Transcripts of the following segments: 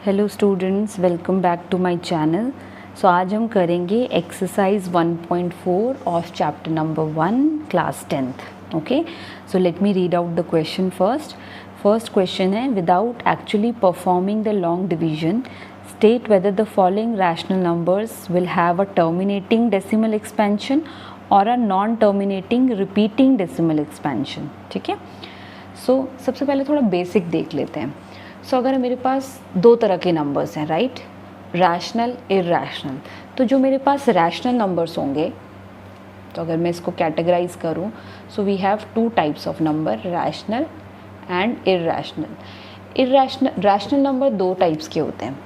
Hello students, welcome back to my channel. So आज हम करेंगे exercise 1.4 of chapter number 1 class 10th। Okay, so let me read out the question first question है, without actually performing the long division state whether the following rational numbers will have a terminating decimal expansion और a non terminating repeating decimal expansion. ठीक है, सो सबसे पहले थोड़ा basic देख लेते हैं। सो अगर मेरे पास दो तरह के नंबर्स हैं, राइट, रैशनल, इरैशनल। तो जो मेरे पास रैशनल नंबर्स होंगे, तो अगर मैं इसको कैटेगराइज करूं, so we have two types of number, rational and irrational. Rational number दो टाइप्स के होते हैं।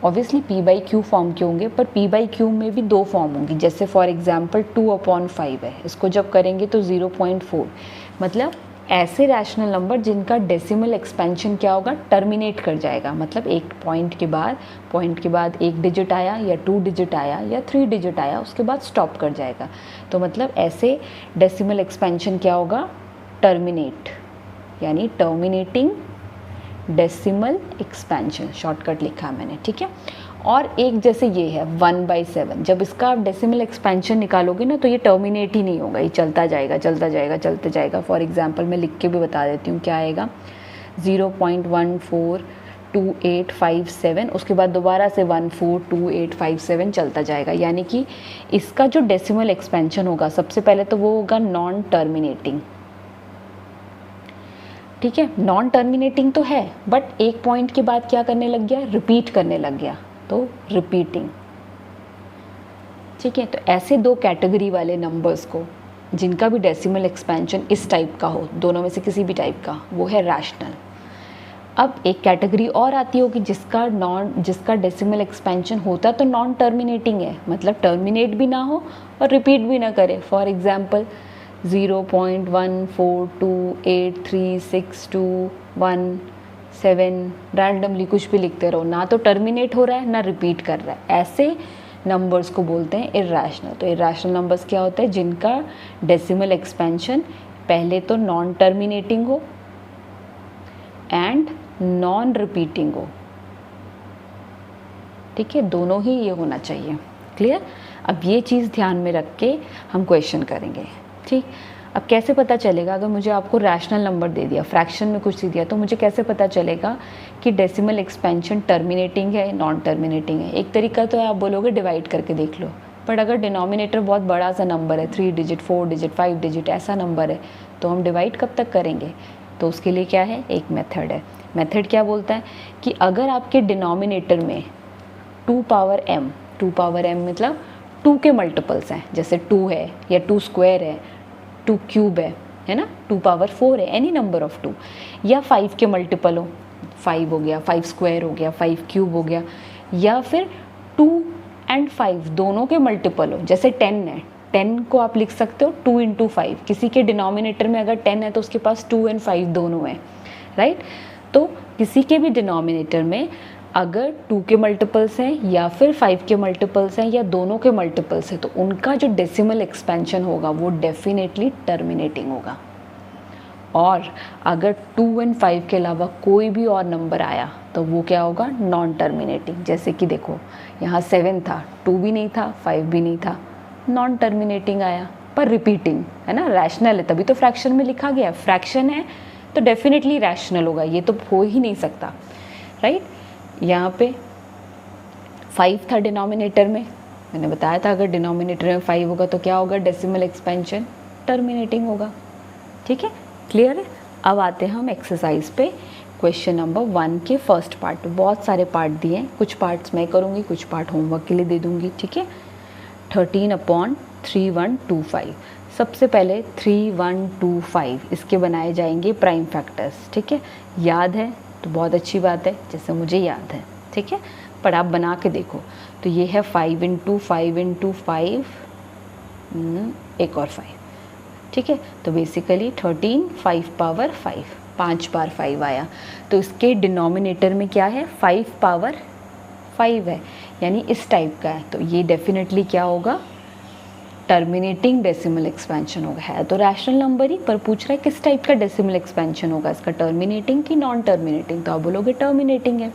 Obviously P by Q form के होंगे, पर पी बाई क्यू में भी दो फॉर्म होंगी। जैसे फॉर एग्जांपल 2/5 है, इसको जब करेंगे तो 0.4, मतलब ऐसे रैशनल नंबर जिनका डेसिमल एक्सपेंशन क्या होगा, टर्मिनेट कर जाएगा। मतलब एक पॉइंट के बाद एक डिजिट आया या 2 डिजिट आया या 3 डिजिट आया, उसके बाद स्टॉप कर जाएगा। तो मतलब ऐसे डेसिमल एक्सपेंशन क्या होगा, टर्मिनेट, यानी टर्मिनेटिंग डेसिमल एक्सपेंशन, शॉर्टकट लिखा है मैंने। ठीक है, और एक जैसे ये है 1/7, जब इसका आप डेसिमल एक्सपेंशन निकालोगे ना, तो ये टर्मिनेट ही नहीं होगा, ये चलता जाएगा। फॉर एग्जांपल मैं लिख के भी बता देती हूँ क्या आएगा, 0.142857, उसके बाद दोबारा से 142857 चलता जाएगा। यानी कि इसका जो डेसिमल एक्सपेंशन होगा, सबसे पहले तो वो होगा नॉन टर्मिनेटिंग। ठीक है, नॉन टर्मिनेटिंग तो है, बट एक पॉइंट के बाद क्या करने लग गया, रिपीट करने लग गया, तो रिपीटिंग। ठीक है, तो ऐसे दो कैटेगरी वाले नंबर्स को जिनका भी डेसिमल एक्सपेंशन इस टाइप का हो, दोनों में से किसी भी टाइप का, वो है रैशनल। अब एक कैटेगरी और आती होगी जिसका डेसिमल एक्सपेंशन होता तो नॉन टर्मिनेटिंग है, मतलब टर्मिनेट भी ना हो और रिपीट भी ना करे। फॉर एग्जाम्पल 0.14283621 रैंडमली कुछ भी लिखते रहो, ना तो टर्मिनेट हो रहा है ना रिपीट कर रहा है। ऐसे नंबर्स को बोलते हैं इरैशनल। तो इरैशनल नंबर्स क्या होते हैं, जिनका डेसिमल एक्सपेंशन पहले तो नॉन टर्मिनेटिंग हो एंड नॉन रिपीटिंग हो। ठीक है, दोनों ही ये होना चाहिए। क्लियर? अब ये चीज़ ध्यान में रख के हम क्वेश्चन करेंगे। ठीक, अब कैसे पता चलेगा, अगर मुझे आपको रैशनल नंबर दे दिया, फ्रैक्शन में कुछ दे दिया, तो मुझे कैसे पता चलेगा कि डेसिमल एक्सपेंशन टर्मिनेटिंग है नॉन टर्मिनेटिंग है। एक तरीका तो है, आप बोलोगे डिवाइड करके देख लो, बट अगर डिनोमिनेटर बहुत बड़ा सा नंबर है, 3 डिजिट 4 डिजिट 5 डिजिट ऐसा नंबर है, तो हम डिवाइड कब तक करेंगे। तो उसके लिए क्या है, एक मेथड है। मेथड क्या बोलता है कि अगर आपके डिनोमिनेटर में 2 पावर m मतलब 2 के मल्टीपल्स हैं, जैसे 2 है या 2 स्क्वायर है, 2 क्यूब है ना, 2 पावर 4 है, एनी नंबर ऑफ 2, या 5 के मल्टीपल हो, 5 हो गया, 5 स्क्वायर हो गया, 5 क्यूब हो गया, या फिर 2 एंड 5 दोनों के मल्टीपल हो, जैसे 10 है, 10 को आप लिख सकते हो 2 इंटू 5। किसी के डिनोमिनेटर में अगर 10 है तो उसके पास 2 एंड 5 दोनों हैं, राइट। तो किसी के भी डिनोमिनेटर में अगर 2 के मल्टीपल्स हैं या फिर 5 के मल्टीपल्स हैं या दोनों के मल्टीपल्स हैं, तो उनका जो डेसिमल एक्सपेंशन होगा वो डेफिनेटली टर्मिनेटिंग होगा। और अगर 2 एंड 5 के अलावा कोई भी और नंबर आया तो वो क्या होगा, नॉन टर्मिनेटिंग। जैसे कि देखो यहाँ 7 था, 2 भी नहीं था, 5 भी नहीं था, नॉन टर्मिनेटिंग आया, पर रिपीटिंग है ना, रैशनल है, तभी तो फ्रैक्शन में लिखा गया। फ्रैक्शन है तो डेफिनेटली रैशनल होगा, ये तो हो ही नहीं सकता, राइट। यहाँ पे 5 था डिनोमिनेटर में, मैंने बताया था अगर डिनोमिनेटर में 5 होगा तो क्या होगा, डेसिमल एक्सपेंशन टर्मिनेटिंग होगा। ठीक है, क्लियर है। अब आते हैं हम एक्सरसाइज पे, क्वेश्चन नंबर 1 के फर्स्ट पार्ट। बहुत सारे पार्ट दिए हैं, कुछ पार्ट्स मैं करूँगी, कुछ पार्ट होमवर्क के लिए दे दूँगी। ठीक है, 13/3125। सबसे पहले 3125 इसके बनाए जाएंगे प्राइम फैक्टर्स। ठीक है, याद है तो बहुत अच्छी बात है, जैसे मुझे याद है। ठीक है, पर आप बना के देखो। तो ये है 5 इंटू 5 इंटू 5, एक और 5। ठीक है, तो बेसिकली 13 5 पावर 5, 5 बार 5 आया। तो इसके डिनोमिनेटर में क्या है, 5 पावर 5 है, यानी इस टाइप का है। तो ये डेफिनेटली क्या होगा, टर्मिनेटिंग डेसिमल एक्सपेंशन होगा। है तो रैशनल नंबर ही, पर पूछ रहा है किस टाइप का डेसिमल एक्सपेंशन होगा, इसका टर्मिनेटिंग कि नॉन टर्मिनेटिंग। तो आप बोलोगे टर्मिनेटिंग है।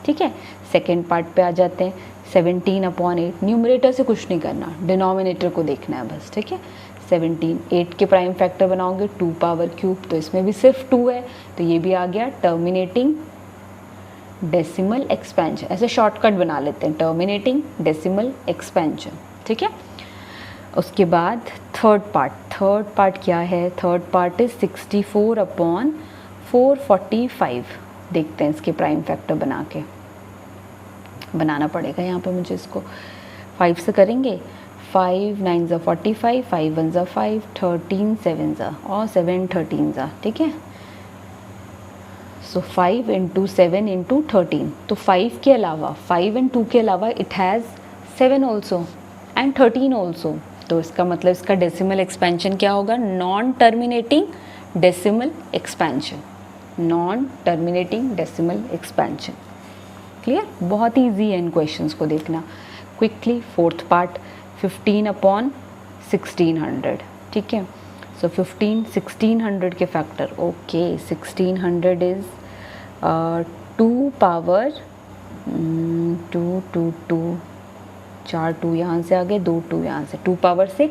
ठीक है। सेकेंड पार्ट पे आ जाते हैं, 17/8, न्यूमरेटर से कुछ नहीं करना, डिनोमिनेटर को देखना है बस, ठीक है। 17, 8 के प्राइम फैक्टर बनाओगे 2 पावर क्यूब, तो इसमें भी सिर्फ 2 है, तो ये भी आ गया टर्मिनेटिंग डेसिमल एक्सपेंशन। ऐसे शॉर्टकट बना लेते हैं, टर्मिनेटिंग डेसिमल एक्सपेंशन, ठीक है। उसके बाद थर्ड पार्ट क्या है, थर्ड पार्ट इज 64/445। देखते हैं इसके प्राइम फैक्टर बनाना पड़ेगा यहाँ पे मुझे, इसको 5 से करेंगे, 5 9 ज़ा 45, 5 1 ज़ा 5, 13 7 ज़ा और 7 13 ज़ा, ठीक है। सो 5 × 7 × 13, तो 5 के अलावा, 5 and 2 के अलावा it has 7 also and 13 also, तो इसका मतलब इसका डेसिमल एक्सपेंशन क्या होगा, non terminating decimal expansion, non terminating decimal expansion. Clear, बहुत ईजी है इन क्वेश्चंस को देखना। क्विकली फोर्थ पार्ट 15/1600, ठीक है। सो 15 1600 के फैक्टर, ओके 1600 इज 2 पावर 2 2 2, 4 2 यहाँ से आ गए, 2 2 यहाँ से, 2 पावर 6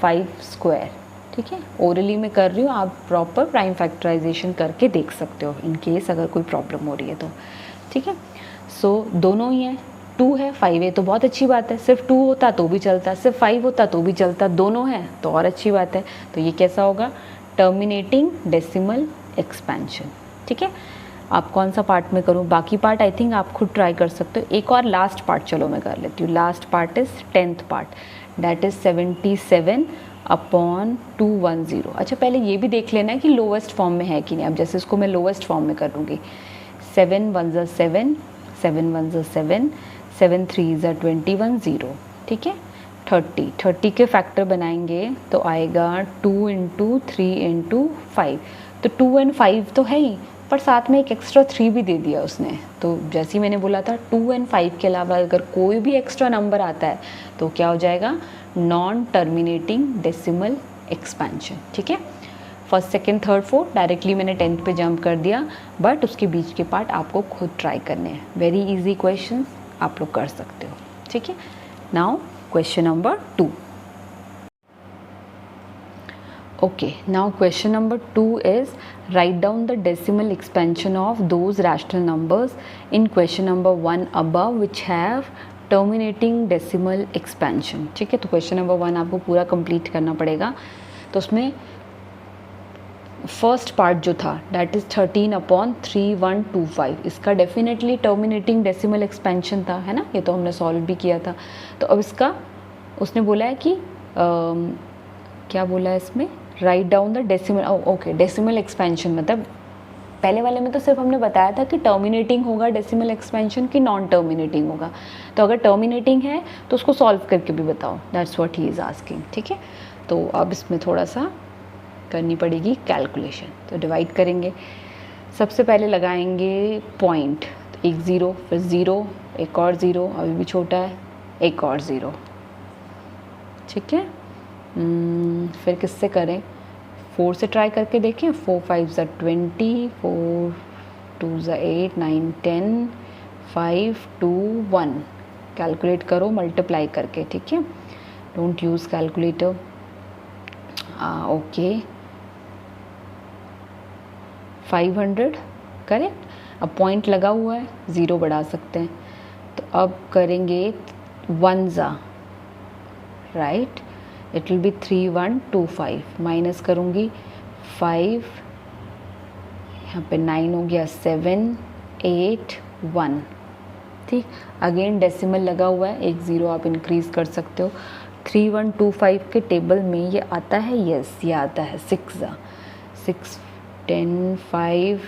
5 स्क्वायर, ठीक है। ओरली में कर रही हूँ, आप प्रॉपर प्राइम फैक्टराइजेशन करके देख सकते हो इन केस अगर कोई प्रॉब्लम हो रही है तो, ठीक है। सो दोनों ही हैं, 2 है 5 है तो बहुत अच्छी बात है, सिर्फ 2 होता तो भी चलता, सिर्फ 5 होता तो भी चलता, दोनों हैं तो और अच्छी बात है। तो ये कैसा होगा, टर्मिनेटिंग डेसिमल एक्सपेंशन, ठीक है। आप कौन सा पार्ट में करूँ, बाकी पार्ट आई थिंक आप खुद ट्राई कर सकते हो। एक और लास्ट पार्ट चलो मैं कर लेती हूँ, last part is 10th part, that is 77/210। अच्छा पहले ये भी देख लेना है कि लोवेस्ट फॉर्म में है कि नहीं। अब जैसे इसको मैं लोवेस्ट फॉर्म में कर लूँगी, 7 1 ज़ा 7, 7 1 ज़ा 7, 7 3 ज़ा 21 0, ठीक है। 30 के फैक्टर बनाएंगे तो आएगा 2 × 3 × 5, तो 2 and 5 तो है ही, पर साथ में एक एक्स्ट्रा 3 भी दे दिया उसने। तो जैसे ही मैंने बोला था 2 and 5 के अलावा अगर कोई भी एक्स्ट्रा नंबर आता है तो क्या हो जाएगा, नॉन टर्मिनेटिंग डेसिमल एक्सपेंशन, ठीक है। First second third fourth directly मैंने 10th पे जंप कर दिया, बट उसके बीच के पार्ट आपको खुद ट्राई करने हैं। वेरी इजी क्वेश्चन, आप लोग कर सकते हो, ठीक है। Now question number 2। Okay, now question number 2 is write down the decimal expansion of those rational numbers in question number 1 above which have terminating decimal expansion, ठीक है। तो question number 1 आपको पूरा complete करना पड़ेगा। तो उसमें फर्स्ट पार्ट जो था that is 13/3125, इसका डेफिनेटली टर्मिनेटिंग डेसिमल एक्सपेंशन था, है ना, ये तो हमने सॉल्व भी किया था। तो अब इसका उसने बोला है कि क्या बोला है इसमें, write down the decimal, okay decimal expansion, मतलब पहले वाले में तो सिर्फ हमने बताया था कि टर्मिनेटिंग होगा डेसिमल एक्सपेंशन कि नॉन टर्मिनेटिंग होगा। तो अगर टर्मिनेटिंग है तो उसको सॉल्व करके भी बताओ, that's what he is asking, ठीक है। तो अब इसमें थोड़ा सा करनी पड़ेगी कैलकुलेशन। तो डिवाइड करेंगे, सबसे पहले लगाएंगे पॉइंट, तो एक ज़ीरो, फिर ज़ीरो, एक और ज़ीरो, अभी भी छोटा है, एक और ज़ीरो, ठीक है। फिर किससे करें, 4 से ट्राई करके देखें, 4 5 ज़ा 20, 4 2 ज़ा 8 9 10, 5 2 1, कैलकुलेट करो मल्टीप्लाई करके, ठीक है। Don't use calculator, okay 500 correct. अब पॉइंट लगा हुआ है, ज़ीरो बढ़ा सकते हैं, तो अब करेंगे 1 ज़ा, right, it will be 3125, minus करूँगी 5, यहाँ पे 9 हो गया, 7 8 1, ठीक। अगेन डेसिमल लगा हुआ है, एक ज़ीरो आप इंक्रीज़ कर सकते हो। 3125 के टेबल में ये आता है, यस ये आता है 6 ज़ा, 6 10 5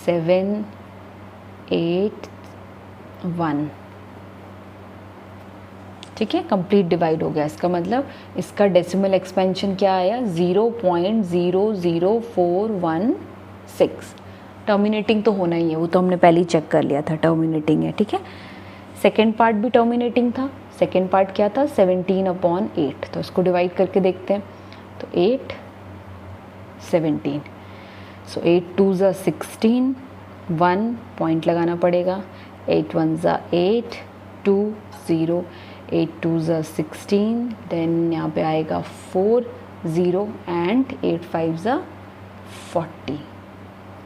7 8 1, ठीक है। कंप्लीट डिवाइड हो गया, इसका मतलब इसका डेसिमल एक्सपेंशन क्या आया, 0.00416। टर्मिनेटिंग तो होना ही है, वो तो हमने पहले ही चेक कर लिया था, टर्मिनेटिंग है, ठीक है। सेकेंड पार्ट भी टर्मिनेटिंग था, सेकेंड पार्ट क्या था, 17/8, तो इसको डिवाइड करके देखते हैं, तो 8 17, सो 8 2 ज़ा 16, 1 पॉइंट लगाना पड़ेगा, 8 1 ज़ा 8, 2 0, 8 2 ज़ा 16, देन यहाँ पे आएगा 4 0 एंड 8 5 ज़ा 40।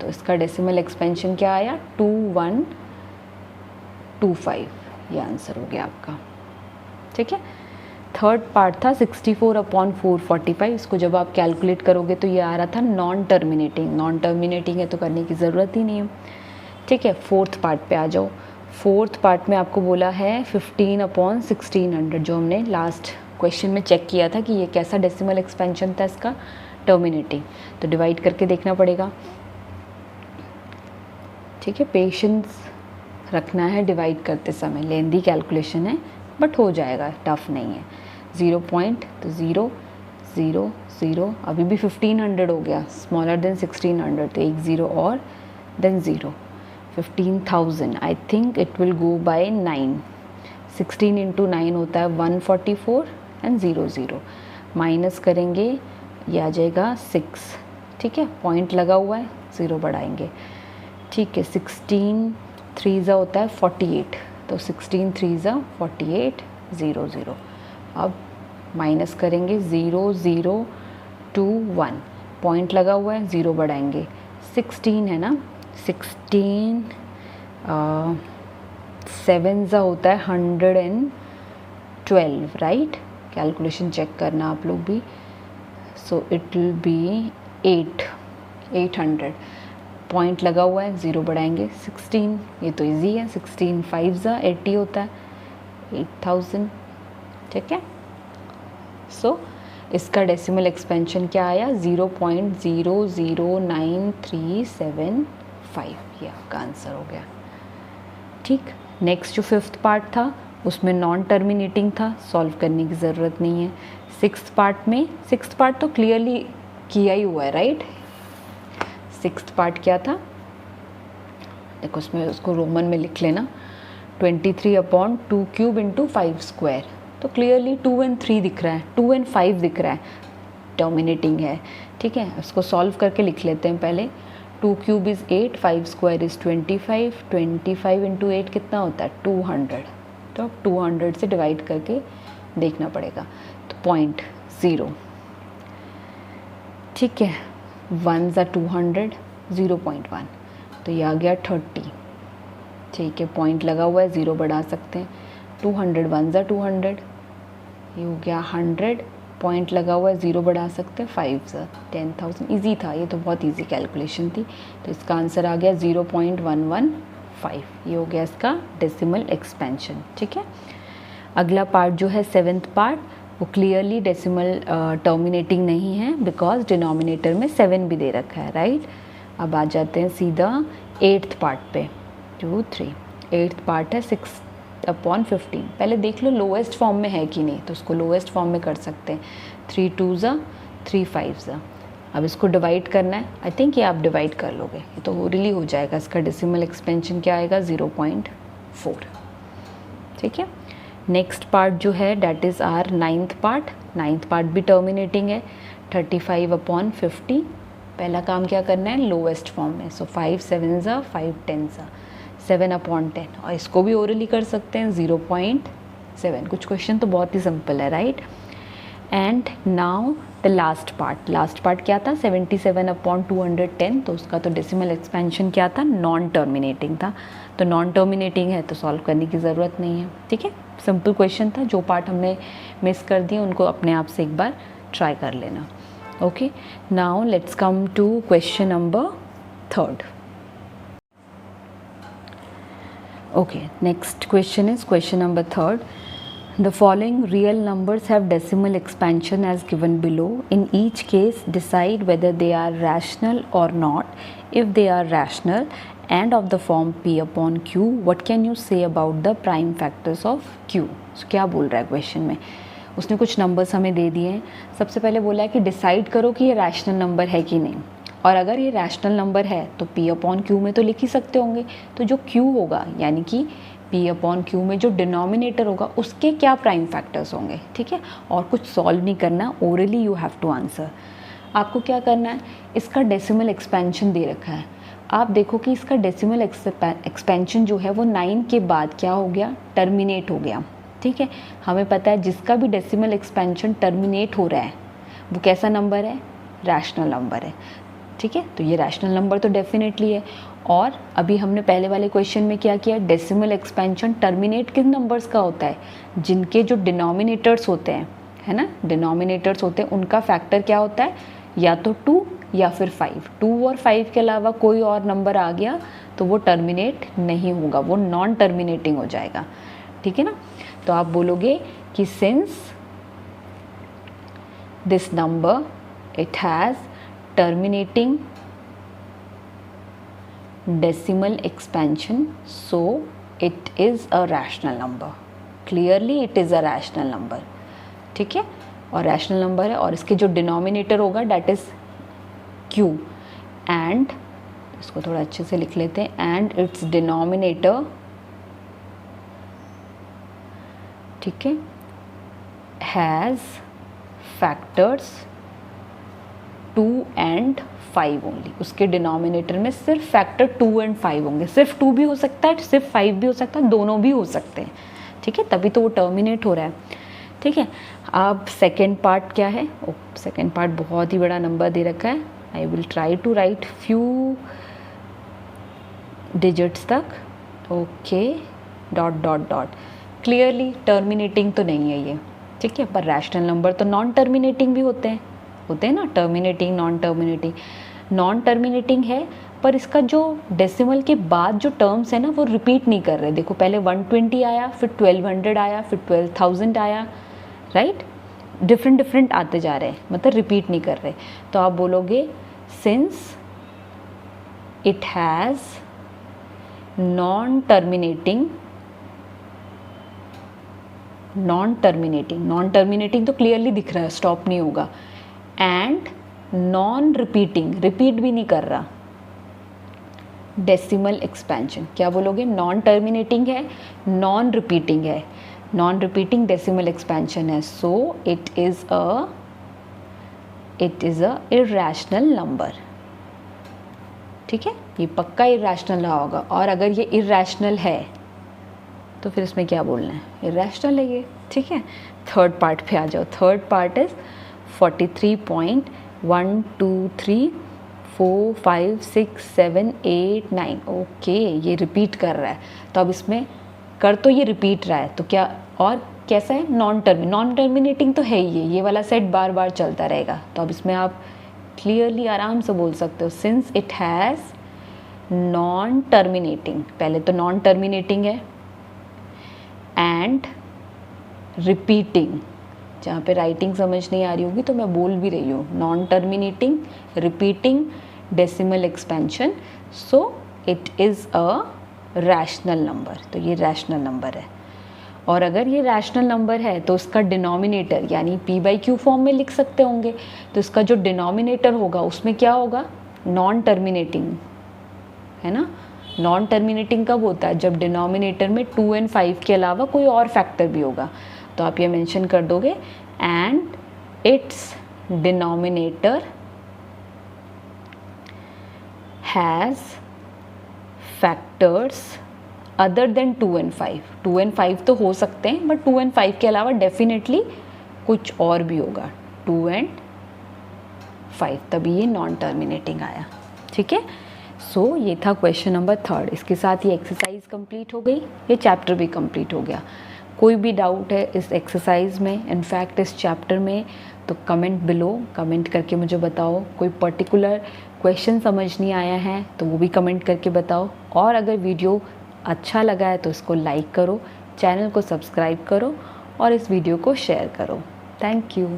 तो इसका डेसिमल एक्सपेंशन क्या आया 2125, ये आंसर हो गया आपका। ठीक है, थर्ड पार्ट था 64/445, इसको जब आप कैलकुलेट करोगे तो ये आ रहा था नॉन टर्मिनेटिंग है तो करने की ज़रूरत ही नहीं है। ठीक है, फोर्थ पार्ट पे आ जाओ। फोर्थ पार्ट में आपको बोला है 15/1600, जो हमने लास्ट क्वेश्चन में चेक किया था कि ये कैसा डेसिमल एक्सपेंशन था इसका, टर्मिनेटिंग। तो डिवाइड करके देखना पड़ेगा। ठीक है, पेशेंस रखना है डिवाइड करते समय, लेंदी कैलकुलेशन है बट हो जाएगा, टफ नहीं है। 0 पॉइंट तो 0 0 0, अभी भी 1500 हो गया, स्मॉलर देन 1600, तो एक 0 और then 0, 15,000। I think it will go by 9, 16 into 9 होता है 144 एंड 0 0, माइनस करेंगे ये आ जाएगा 6। ठीक है, पॉइंट लगा हुआ है, 0 बढ़ाएंगे। ठीक है, 16 3 ज़ा होता है 48, तो 16 3 ज़ा 48, 0 0। अब माइनस करेंगे 0 0 2 1, पॉइंट लगा हुआ है, 0 बढ़ाएंगे। 16 है ना, 16 7 ज़ा होता है 112, राइट। कैलकुलेशन चेक करना आप लोग भी। So it will be 800, point लगा हुआ है, 0 बढ़ाएंगे। 16, ये तो इजी है, 16 5 ज़ा 80 होता है 8000। ठीक है, सो इसका डेसिमल एक्सपेंशन क्या आया 0.009375, ये आपका आंसर हो गया। ठीक, नेक्स्ट जो फिफ्थ पार्ट था उसमें नॉन टर्मिनेटिंग था, सॉल्व करने की ज़रूरत नहीं है। सिक्स्थ पार्ट तो क्लियरली किया ही हुआ है, राइट। सिक्स्थ पार्ट क्या था, देखो उसमें उसको रोमन में लिख लेना, 23/2³ इंटू 5 स्क्वायर, तो क्लियरली 2 और 3 दिख रहा है, 2 और 5 दिख रहा है, टर्मिनेटिंग है। ठीक है, इसको सॉल्व करके लिख लेते हैं पहले। 2³ इज़ 8, 5 स्क्वायर इज़ 25, 25 इंटू 8 कितना होता है 200, तो अब 200 से डिवाइड करके देखना पड़ेगा, तो 0.0। ठीक है, 1 ज़ा 200, 0.1, तो ये आ गया 30। ठीक है, पॉइंट लगा हुआ है, 0 बढ़ा सकते हैं। 200 1 ज़ा 200, ये हो गया 100, पॉइंट लगा हुआ है, 0 बढ़ा सकते हैं। 5 ज़ा 10,000, ईजी था ये तो, बहुत ईजी कैलकुलेशन थी। तो इसका आंसर आ गया 0.115, ये हो गया इसका डेसिमल एक्सपेंशन। ठीक है, अगला पार्ट जो है सेवेंथ पार्ट, वो क्लियरली डेसिमल टर्मिनेटिंग नहीं है, बिकॉज डिनोमिनेटर में 7 भी दे रखा है, राइट। अब आ जाते हैं सीधा एट्थ पार्ट पे, 2 3। एट्थ पार्ट है 6/15, पहले देख लो लोएस्ट फॉर्म में है कि नहीं, तो उसको लोएस्ट फॉर्म में कर सकते हैं। 3 2 ज़ा 3 5 ज़ा, अब इसको डिवाइड करना है, आई थिंक ये आप डिवाइड कर लोगे, ये तो रियली हो जाएगा। इसका डेसिमल एक्सपेंशन क्या आएगा 0.4। ठीक है, नेक्स्ट पार्ट जो है that is our ninth part भी टर्मिनेटिंग है, 35/50। पहला काम क्या करना है, लोएस्ट फॉर्म में, सो 5 7 ज़ा 5 10 ज़ा 7/10, और इसको भी ओरली कर सकते हैं 0.7। कुछ क्वेश्चन तो बहुत ही सिंपल है, right. And now the last part क्या था 77/210, तो उसका तो डेसिमल एक्सपेंशन क्या था, नॉन टर्मिनेटिंग था। तो नॉन टर्मिनेटिंग है तो सॉल्व करने की ज़रूरत नहीं है। ठीक है, सिंपल क्वेश्चन था, जो पार्ट हमने मिस कर दिए उनको अपने आप से एक बार ट्राई कर लेना। Okay, now let's come to question number 3rd. Okay, next question is question number 3rd. The following real numbers have decimal expansion as given below. In each case, decide whether they are rational or not. If they are rational and of the form P/Q, what can you say about the prime factors of Q? So, क्या बोल रहा है question में, उसने कुछ numbers हमें दे दिए हैं। सबसे पहले बोला है कि डिसाइड करो कि ये रैशनल नंबर है कि नहीं, और अगर ये रैशनल नंबर है तो P/Q में तो लिख ही सकते होंगे। तो जो Q होगा यानी कि P/Q में जो डिनोमिनेटर होगा उसके क्या प्राइम फैक्टर्स होंगे। ठीक है, और कुछ सॉल्व नहीं करना, orally you have to answer. आपको क्या करना है, इसका डेसिमल एक्सपेंशन दे रखा है, आप देखो कि इसका डेसिमल एक्सपेंशन जो है वो 9 के बाद क्या हो गया, टर्मिनेट हो गया। ठीक है, हमें पता है जिसका भी डेसिमल एक्सपेंशन टर्मिनेट हो रहा है वो कैसा नंबर है, रैशनल नंबर है। ठीक है, तो ये रैशनल नंबर तो डेफिनेटली है। और अभी हमने पहले वाले क्वेश्चन में क्या किया, डेसिमल एक्सपेंशन टर्मिनेट किन नंबर्स का होता है, जिनके जो डिनोमिनेटर्स होते हैं, है ना, डिनोमिनेटर्स होते हैं उनका फैक्टर क्या होता है, या तो 2 या फिर 5। 2 और 5 के अलावा कोई और नंबर आ गया तो वो टर्मिनेट नहीं होगा, वो नॉन टर्मिनेटिंग हो जाएगा। ठीक है ना, तो आप बोलोगे कि since this number it has terminating decimal expansion, so it is a rational number. Clearly it is a rational number. ठीक है, और rational number है और इसके जो denominator होगा that is q, and इसको थोड़ा अच्छे से लिख लेते हैं, and its denominator, ठीक है, has factors 2 and 5 ओनली। उसके डिनोमिनेटर में सिर्फ फैक्टर 2 and 5 होंगे। सिर्फ 2 भी हो सकता है, सिर्फ 5 भी हो सकता है, दोनों भी हो सकते हैं। ठीक है, तभी तो वो टर्मिनेट हो रहा है। ठीक है, अब सेकेंड पार्ट क्या है, सेकेंड पार्ट बहुत ही बड़ा नंबर दे रखा है। I will try to write few digits तक। Okay, dot dot dot. Clearly terminating तो नहीं है ये। ठीक है, पर रैशनल नंबर तो नॉन टर्मिनेटिंग भी होते हैं ना, टर्मिनेटिंग, नॉन टर्मिनेटिंग है, पर इसका जो डेसिमल के बाद जो टर्म्स है ना वो रिपीट नहीं कर रहे। देखो पहले 120 आया, फिर 1200 आया, फिर 12,000 आया, राइट, डिफरेंट आते जा रहे हैं, मतलब रिपीट नहीं कर रहे। तो आप बोलोगे since it has non terminating तो क्लियरली दिख रहा है, स्टॉप नहीं होगा, एंड नॉन रिपीटिंग, रिपीट भी नहीं कर रहा, डेसिमल एक्सपेंशन। क्या बोलोगे, नॉन टर्मिनेटिंग है, नॉन रिपीटिंग है, नॉन रिपीटिंग डेसिमल एक्सपेंशन है, so it is a irrational number. ठीक है, ये पक्का इर्रेशनल रहा होगा, और अगर ये इर्रेशनल है तो फिर इसमें क्या बोलना है, इर्रेशनल है ये। ठीक है, थर्ड पार्ट पे आ जाओ। Third part is 43.123456789। ओके, ये रिपीट कर रहा है, तो अब इसमें कर तो ये रिपीट रहा है, तो क्या और कैसा है, नॉन टर्मिनेटिंग तो है ही ये वाला सेट बार बार चलता रहेगा। तो अब इसमें आप क्लियरली आराम से बोल सकते हो, since it has non terminating, पहले तो नॉन टर्मिनेटिंग है, एंड रिपीटिंग, जहाँ पे राइटिंग समझ नहीं आ रही होगी तो मैं बोल भी रही हूँ, non terminating, repeating decimal expansion, so it is a rational number. तो ये रैशनल नंबर है, और अगर ये रैशनल नंबर है तो उसका डिनोमिनेटर यानी p/q फॉर्म में लिख सकते होंगे, तो इसका जो डिनोमिनेटर होगा उसमें क्या होगा, नॉन टर्मिनेटिंग, है ना। नॉन टर्मिनेटिंग कब होता है, जब डिनोमिनेटर में 2 and 5 के अलावा कोई और फैक्टर भी होगा। तो आप ये मेंशन कर दोगे, and it's denominator has factors other than 2 and 5। 2 and 5 तो हो सकते हैं, बट 2 and 5 के अलावा डेफिनेटली कुछ और भी होगा, 2 and 5, तभी ये नॉन टर्मिनेटिंग आया। ठीक है, सो ये था क्वेश्चन नंबर 3। इसके साथ ये एक्सरसाइज कंप्लीट हो गई, ये चैप्टर भी कंप्लीट हो गया। कोई भी डाउट है इस एक्सरसाइज में, इनफैक्ट इस चैप्टर में, तो कमेंट बिलो, कमेंट करके मुझे बताओ। कोई पर्टिकुलर क्वेश्चन समझ नहीं आया है तो वो भी कमेंट करके बताओ। और अगर वीडियो अच्छा लगा है तो इसको लाइक करो, चैनल को सब्सक्राइब करो और इस वीडियो को शेयर करो। Thank you.